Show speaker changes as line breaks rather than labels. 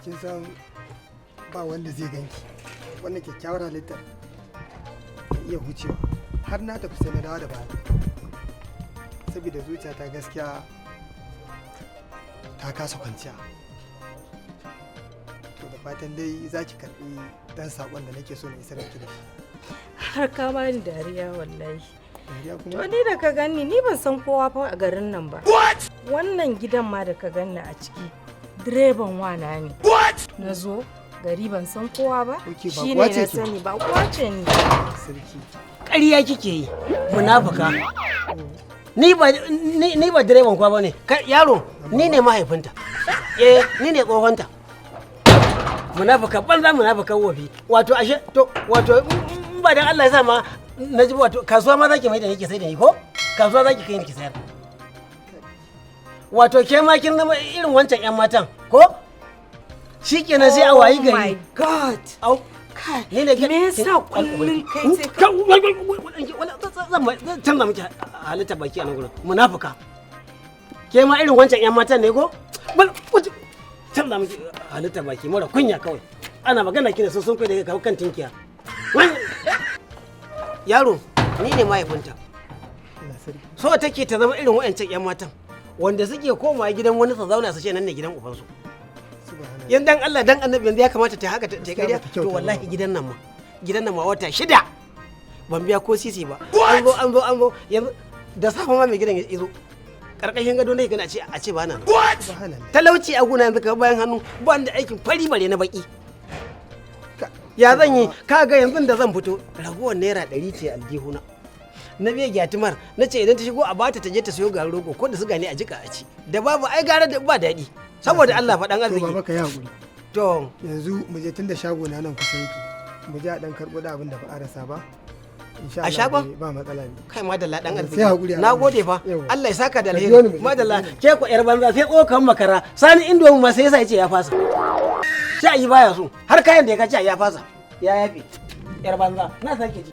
kin san ba wanda zai ganki wannan kyakkyawar halittar iya hucewa har na tafi sai na dawo da baya saboda zuciyata gaskiya ta kasa kwanciya. To da fatan dai za ki karɓi ɗan saƙon da nake so na isar miki da shi.
Har ka bani dariya wallahi. To ni da ka ganni ni ban san kowa fa a garin nan ba. Wannan gidan ma da ka ganni a ciki direban wana ne. Na zo gari ban san kowa ba. Shi ne na sani ba kwace ni.
Sarki.
Ƙarya kike yi munafuka. Ni ba direban kwa bane. Yaro ni ne mahaifinta. Ni ne tsohonta. Munafuka banza munafuka wofi. Wato ashe to wato ba dan Allah ya sa ma na ji wato kasuwa ma zaki mai da nake sai da ni ko? Kasuwa zaki kai ni ki sayar. Wato ke ma kin zama irin wancan ƴan matan ko? Shikenan sai a wayi gari.
Oh my god.
Au. Ni ne
me yasa kullun kai sai ka
zan canza miki halitta baki a nan gurin. Munafuka. Ke ma irin wancan ƴan matan ne ko? Canza miki halitta baki mara kunya kawai. Ana magana kina sun kai da kan tinkiya. Yaro, ni ne mahaifinta. So take ta zama irin wa'ancan 'yan matan wanda suke komawa gidan wani su zauna su ce nan ne gidan ubansu. Yan dan Allah dan Annabi yanzu ya kamata ta haka ta kariya. To wallahi gidan nan ma wata 6 ban biya ko sisi ba. An zo yanzu da safa ma mai gidan ya zo. Karkashin gado ne kana a ce ba nan. Talauci a guna yanzu ka bayan hannu ba da aikin fari bare na baki. Ya zan yi kaga yanzu da zan fito ragowar naira 100 ce aljihuna na biya gyatumar na ce idan ta shigo a bata ta je ta sayo garin rogo ko da suga ne a jika a ci da babu ai gara da ba daɗi saboda Allah faɗan arziki.
To baba ka yi hakuri.
To
yanzu mu je tunda shago na nan kusa yake mu je a dan karɓo da abin da ba a rasa ba.
A shagon?
Ba matsala ne.
Kai madalla dan arziki.
Sai hakuri.
Na gode fa. Allah ya saka da alheri. Madalla ke ku yar banza sai tsokan makara. Sani indomi ma sai yasa yace ya fasa. Sai yi baya so. Har kayan da ya kace ya fasa. Ya yafi. Yar banza. Na sake ji.